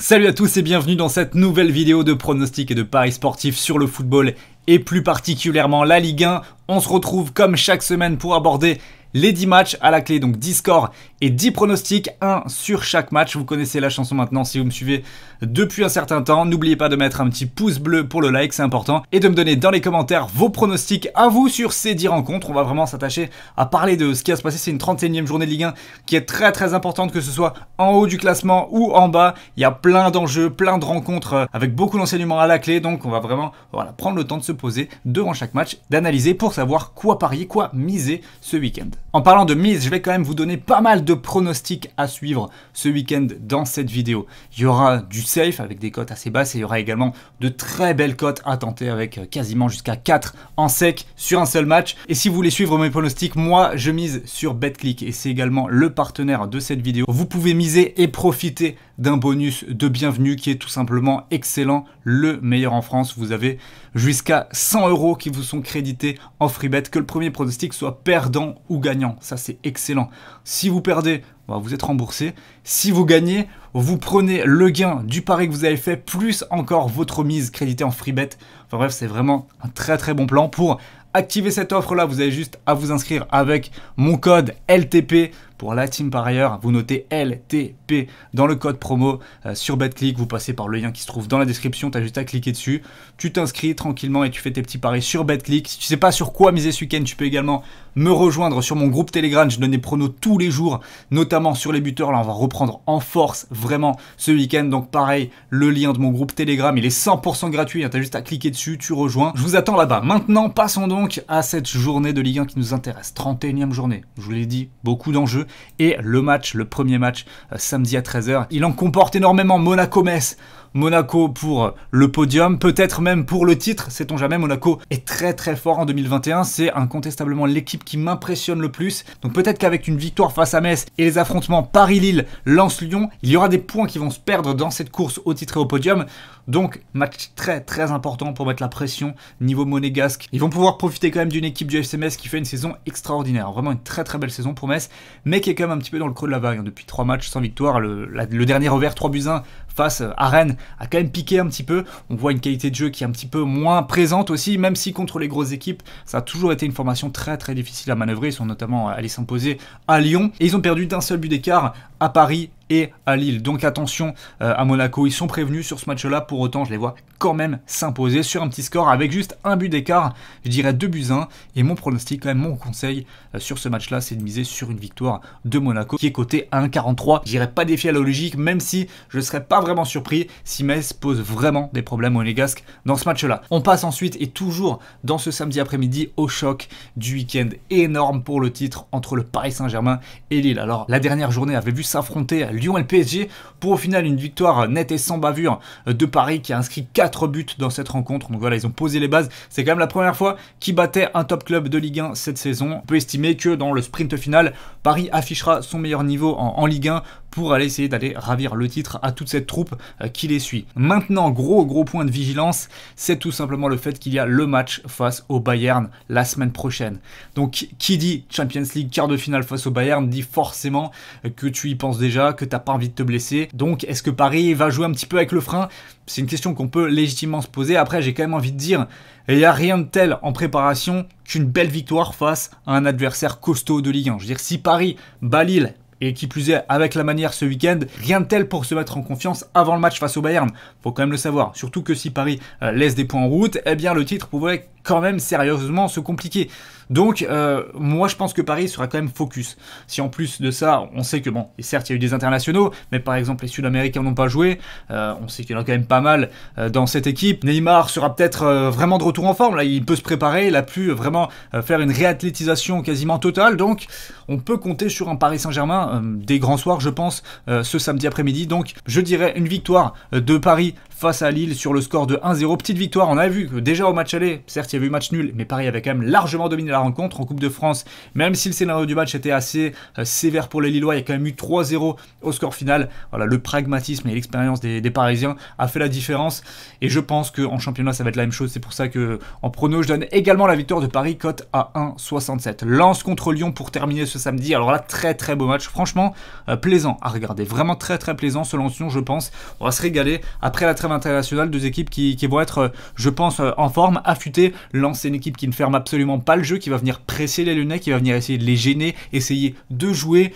Salut à tous et bienvenue dans cette nouvelle vidéo de pronostics et de paris sportifs sur le football et plus particulièrement la Ligue 1. On se retrouve comme chaque semaine pour aborder les 10 matchs à la clé, donc 10 scores et 10 pronostics, 1 sur chaque match. Vous connaissez la chanson maintenant si vous me suivez depuis un certain temps. N'oubliez pas de mettre un petit pouce bleu pour le like, c'est important. Et de me donner dans les commentaires vos pronostics à vous sur ces 10 rencontres. On va vraiment s'attacher à parler de ce qui va se passer. C'est une 31e journée de Ligue 1 qui est très importante, que ce soit en haut du classement ou en bas. Il y a plein d'enjeux, plein de rencontres avec beaucoup d'enseignements à la clé. Donc on va vraiment prendre le temps de se poser devant chaque match, d'analyser pour savoir quoi parier, quoi miser ce week-end. En parlant de mise, je vais quand même vous donner pas mal de pronostics à suivre ce week-end dans cette vidéo. Il y aura du safe avec des cotes assez basses et il y aura également de très belles cotes à tenter avec quasiment jusqu'à 4 en sec sur un seul match. Et si vous voulez suivre mes pronostics, moi je mise sur BetClick et c'est également le partenaire de cette vidéo. Vous pouvez miser et profiter d'un bonus de bienvenue qui est tout simplement excellent, le meilleur en France. Vous avez jusqu'à 100 € qui vous sont crédités en free bet, que le premier pronostic soit perdant ou gagnant. Ça c'est excellent. Si vous perdez, vous êtes remboursé. Si vous gagnez, vous prenez le gain du pari que vous avez fait, plus encore votre mise créditée en free bet. Enfin bref, c'est vraiment un très bon plan. Pour activer cette offre là, vous avez juste à vous inscrire avec mon code LTP. Pour la team par ailleurs, vous notez LTP dans le code promo sur BetClick. Vous passez par le lien qui se trouve dans la description. Tu as juste à cliquer dessus. Tu t'inscris tranquillement et tu fais tes petits paris sur BetClick. Si tu ne sais pas sur quoi miser ce week-end, tu peux également me rejoindre sur mon groupe Telegram. Je donne des pronos tous les jours, notamment sur les buteurs. Là, on va reprendre en force vraiment ce week-end. Donc pareil, le lien de mon groupe Telegram, il est 100% gratuit. Tu as juste à cliquer dessus, tu rejoins. Je vous attends là-bas. Maintenant, passons donc à cette journée de Ligue 1 qui nous intéresse. 31e journée. Je vous l'ai dit, beaucoup d'enjeux. Et le premier match, samedi à 13 h, il en comporte énormément. Monaco-Metz. Monaco pour le podium, peut-être même pour le titre, sait-on jamais. Monaco est très fort en 2021, c'est incontestablement l'équipe qui m'impressionne le plus. Donc peut-être qu'avec une victoire face à Metz et les affrontements Paris-Lille, Lens-Lyon, il y aura des points qui vont se perdre dans cette course au titre et au podium. Donc match très important pour mettre la pression niveau monégasque. Ils vont pouvoir profiter quand même d'une équipe du FC Metz qui fait une saison extraordinaire. Vraiment une très belle saison pour Metz, mais qui est quand même un petit peu dans le creux de la vague. Depuis 3 matchs sans victoire, le dernier revers 3-1 face à Rennes a quand même piqué un petit peu. On voit une qualité de jeu qui est un petit peu moins présente aussi, même si contre les grosses équipes, ça a toujours été une formation très difficile à manœuvrer. Ils sont notamment allés s'imposer à Lyon et ils ont perdu d'un seul but d'écart à Paris et à Lille. Donc attention à Monaco, ils sont prévenus sur ce match-là. Pour autant, je les vois quand même s'imposer sur un petit score avec juste un but d'écart. Je dirais 2-1. Et mon pronostic, quand même, mon conseil sur ce match-là, c'est de miser sur une victoire de Monaco qui est coté à 1,43. Je dirais pas défier à la logique, même si je ne serais pas vraiment surpris si Metz pose vraiment des problèmes monégasques dans ce match-là. On passe ensuite, et toujours dans ce samedi après-midi, au choc du week-end énorme pour le titre entre le Paris Saint-Germain et Lille. Alors, la dernière journée avait vu s'affronter Lyon et le PSG pour au final une victoire nette et sans bavure de Paris qui a inscrit 4 buts dans cette rencontre. Donc voilà, ils ont posé les bases. C'est quand même la première fois qu'ils battaient un top club de Ligue 1 cette saison. On peut estimer que dans le sprint final, Paris affichera son meilleur niveau en Ligue 1 pour aller essayer d'aller ravir le titre à toute cette troupe qui les suit. Maintenant, gros point de vigilance, c'est tout simplement le fait qu'il y a le match face au Bayern la semaine prochaine. Donc qui dit Champions League quart de finale face au Bayern dit forcément que tu y penses déjà, que t'as pas envie de te blesser. Donc est-ce que Paris va jouer un petit peu avec le frein? C'est une question qu'on peut légitimement se poser. Après, j'ai quand même envie de dire, il n'y a rien de tel en préparation qu'une belle victoire face à un adversaire costaud de Ligue 1. Je veux dire, si Paris bat Lille, et qui plus est avec la manière ce week-end, rien de tel pour se mettre en confiance avant le match face au Bayern. Faut quand même le savoir. Surtout que si Paris laisse des points en route, eh bien le titre pourrait quand même sérieusement se compliquer. Donc moi je pense que Paris sera quand même focus. Si en plus de ça, on sait que bon, et certes il y a eu des internationaux, mais par exemple les Sud-Américains n'ont pas joué, on sait qu'il y en a quand même pas mal dans cette équipe. Neymar sera peut-être vraiment de retour en forme, là il peut se préparer, il a pu vraiment faire une réathlétisation quasiment totale, donc on peut compter sur un Paris Saint-Germain des grands soirs je pense ce samedi après-midi. Donc je dirais une victoire de Paris face à Lille sur le score de 1-0. Petite victoire, on a vu que déjà au match aller, certes il y avait eu match nul, mais Paris avait quand même largement dominé la rencontre en Coupe de France, même si le scénario du match était assez sévère pour les Lillois, il y a quand même eu 3-0 au score final. Voilà, le pragmatisme et l'expérience des Parisiens a fait la différence, et je pense qu'en championnat ça va être la même chose. C'est pour ça que en prono je donne également la victoire de Paris, cote à 1,67. Lens contre Lyon pour terminer ce samedi. Alors là, très très beau match, franchement plaisant à regarder, vraiment très très plaisant. Ce Lens-Lyon, je pense, on va se régaler après la trêve internationale. Deux équipes qui vont être, je pense, en forme, affûtées. Lens, c'est une équipe qui ne ferme absolument pas le jeu, qui va venir presser les Lyonnais, qui va venir essayer de les gêner, essayer de jouer.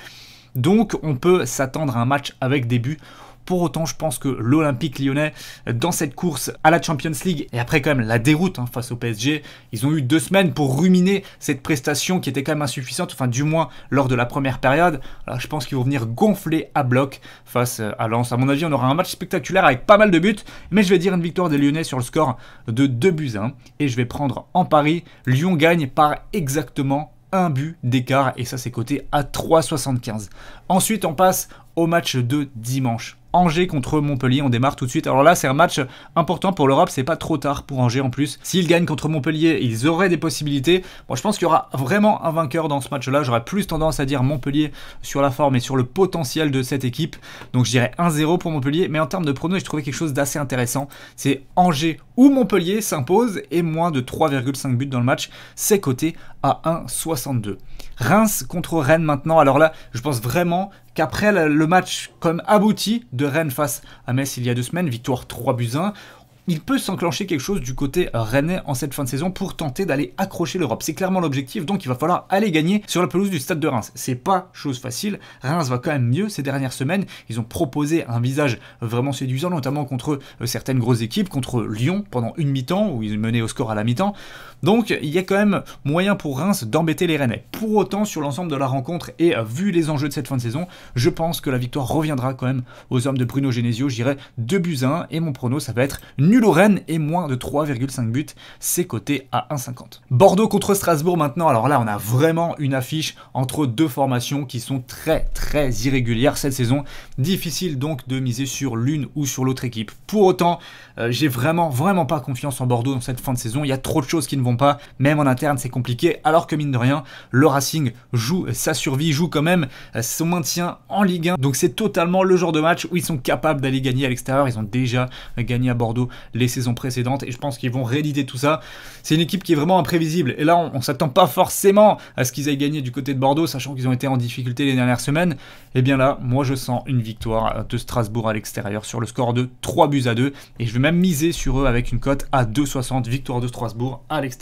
Donc on peut s'attendre à un match avec des buts. Pour autant, je pense que l'Olympique lyonnais, dans cette course à la Champions League, et après quand même la déroute face au PSG, ils ont eu 2 semaines pour ruminer cette prestation qui était quand même insuffisante, enfin du moins lors de la première période. Alors, je pense qu'ils vont venir gonfler à bloc face à Lens. À mon avis, on aura un match spectaculaire avec pas mal de buts, mais je vais dire une victoire des Lyonnais sur le score de 2-1. Et je vais prendre en pari, Lyon gagne par exactement 1 but d'écart, et ça c'est coté à 3,75. Ensuite, on passe au match de dimanche. Angers contre Montpellier, on démarre tout de suite. Alors là, c'est un match important pour l'Europe, c'est pas trop tard pour Angers en plus. S'ils gagnent contre Montpellier, ils auraient des possibilités. Bon, je pense qu'il y aura vraiment un vainqueur dans ce match-là. J'aurais plus tendance à dire Montpellier sur la forme et sur le potentiel de cette équipe. Donc je dirais 1-0 pour Montpellier. Mais en termes de pronos, j'ai trouvé quelque chose d'assez intéressant. C'est Angers ou Montpellier s'impose et moins de 3,5 buts dans le match. C'est coté à 1,62. Reims contre Rennes maintenant. Alors là, je pense vraiment qu'après le match comme abouti de Rennes face à Metz il y a 2 semaines, victoire 3-1, il peut s'enclencher quelque chose du côté rennais en cette fin de saison pour tenter d'aller accrocher l'Europe. C'est clairement l'objectif, donc il va falloir aller gagner sur la pelouse du stade de Reims. C'est pas chose facile, Reims va quand même mieux ces dernières semaines, ils ont proposé un visage vraiment séduisant, notamment contre certaines grosses équipes, contre Lyon pendant une mi-temps, où ils menaient au score à la mi-temps. Donc il y a quand même moyen pour Reims d'embêter les Rennais. Pour autant, sur l'ensemble de la rencontre et vu les enjeux de cette fin de saison, je pense que la victoire reviendra quand même aux hommes de Bruno Genesio. J'irai 2-1 et mon prono ça va être nul au Rennes et moins de 3,5 buts. C'est coté à 1,50. Bordeaux contre Strasbourg maintenant. Alors là, on a vraiment une affiche entre deux formations qui sont très très irrégulières cette saison. Difficile donc de miser sur l'une ou sur l'autre équipe. Pour autant, j'ai vraiment pas confiance en Bordeaux dans cette fin de saison. Il y a trop de choses qui ne vont pas, même en interne c'est compliqué, alors que mine de rien, le Racing joue sa survie, joue quand même son maintien en Ligue 1, donc c'est totalement le genre de match où ils sont capables d'aller gagner à l'extérieur. Ils ont déjà gagné à Bordeaux les saisons précédentes et je pense qu'ils vont rééditer tout ça. C'est une équipe qui est vraiment imprévisible et là on s'attend pas forcément à ce qu'ils aillent gagner du côté de Bordeaux, sachant qu'ils ont été en difficulté les dernières semaines. Et bien là, moi je sens une victoire de Strasbourg à l'extérieur sur le score de 3-2 et je vais même miser sur eux avec une cote à 2,60, victoire de Strasbourg à l'extérieur.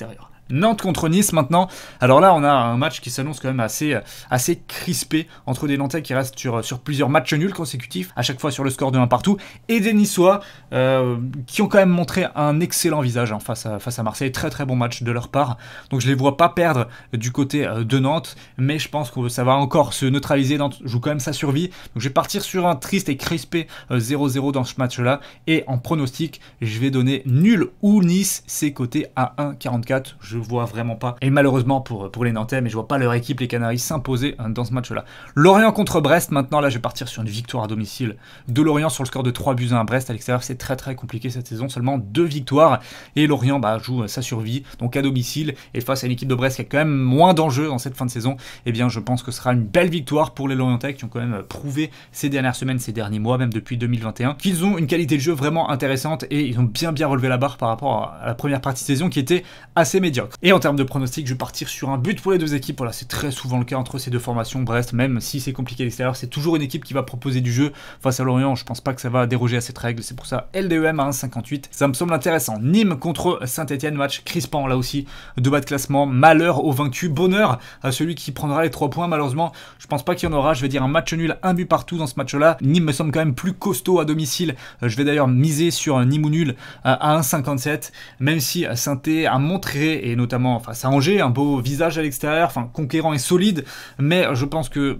Nantes contre Nice maintenant. Alors là, on a un match qui s'annonce quand même assez crispé entre des Nantais qui restent sur plusieurs matchs nuls consécutifs, à chaque fois sur le score de 1 partout, et des Niçois qui ont quand même montré un excellent visage face à Marseille. Très très bon match de leur part. Donc je les vois pas perdre du côté de Nantes, mais je pense que ça va encore se neutraliser. Nantes joue quand même sa survie. Donc je vais partir sur un triste et crispé 0-0 dans ce match-là. Et en pronostic, je vais donner nul ou Nice. C'est coté à 1,44. Je vois vraiment pas, et malheureusement pour les Nantais, mais je vois pas leur équipe, les Canaries, s'imposer dans ce match-là. Lorient contre Brest, maintenant, là je vais partir sur une victoire à domicile de Lorient sur le score de 3-1 à Brest. À l'extérieur, c'est très très compliqué cette saison, seulement 2 victoires, et Lorient joue sa survie, donc à domicile, et face à une équipe de Brest qui a quand même moins d'enjeux dans cette fin de saison, et bien je pense que ce sera une belle victoire pour les Lorientais qui ont quand même prouvé ces dernières semaines, ces derniers mois, même depuis 2021, qu'ils ont une qualité de jeu vraiment intéressante, et ils ont bien relevé la barre par rapport à la première partie de saison qui était assez médiocre. Et en termes de pronostic, je vais partir sur un but pour les deux équipes. Voilà, c'est très souvent le cas entre ces deux formations. Brest, même si c'est compliqué à l'extérieur, c'est toujours une équipe qui va proposer du jeu face à Lorient. Je pense pas que ça va déroger à cette règle. C'est pour ça LDEM à 1,58. Ça me semble intéressant. Nîmes contre Saint-Etienne, match crispant là aussi, de bas de classement. Malheur au vaincu, bonheur à celui qui prendra les 3 points. Malheureusement, je pense pas qu'il y en aura. Je vais dire un match nul, 1 but partout dans ce match-là. Nîmes me semble quand même plus costaud à domicile. Je vais d'ailleurs miser sur Nîmes ou nul à 1,57. Même si Saint-Etienne a montré et et notamment face à Angers, un beau visage à l'extérieur, enfin conquérant et solide, mais je pense que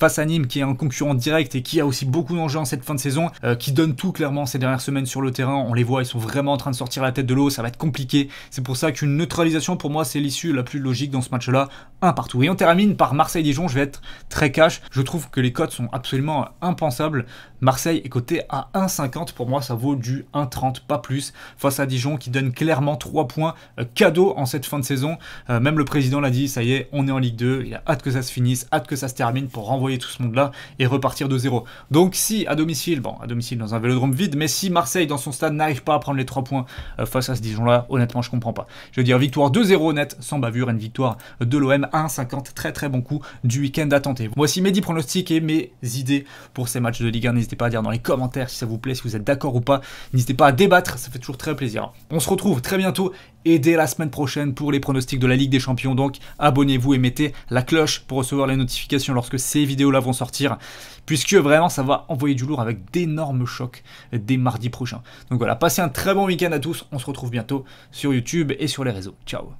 face à Nîmes, qui est un concurrent direct et qui a aussi beaucoup d'enjeux en cette fin de saison, qui donne tout clairement ces dernières semaines sur le terrain, on les voit, ils sont vraiment en train de sortir la tête de l'eau, ça va être compliqué, c'est pour ça qu'une neutralisation pour moi c'est l'issue la plus logique dans ce match-là, un partout. Et on termine par Marseille-Dijon, je vais être très cash, je trouve que les cotes sont absolument impensables. Marseille est coté à 1,50, pour moi ça vaut du 1,30, pas plus, face à Dijon qui donne clairement 3 points cadeaux en cette fin de saison. Même le président l'a dit, ça y est, on est en Ligue 2, il a hâte que ça se finisse, hâte que ça se termine pour renvoyer tout ce monde-là et repartir de zéro. Donc si à domicile, bon à domicile dans un vélodrome vide, mais si Marseille dans son stade n'arrive pas à prendre les 3 points face à ce Dijon-là, honnêtement je comprends pas. Je veux dire victoire 2-0 net, sans bavure, une victoire de l'OM 1,50, très très bon coup du week-end à tenter. Voici mes 10 pronostics et mes idées pour ces matchs de Ligue 1, n'hésitez pas à dire dans les commentaires si ça vous plaît, si vous êtes d'accord ou pas, n'hésitez pas à débattre, ça fait toujours très plaisir. On se retrouve très bientôt et dès la semaine prochaine pour les pronostics de la Ligue des Champions, donc abonnez-vous et mettez la cloche pour recevoir les notifications lorsque ces vidéos-là vont sortir, puisque vraiment ça va envoyer du lourd avec d'énormes chocs dès mardi prochain. Donc voilà, passez un très bon week-end à tous, on se retrouve bientôt sur YouTube et sur les réseaux. Ciao.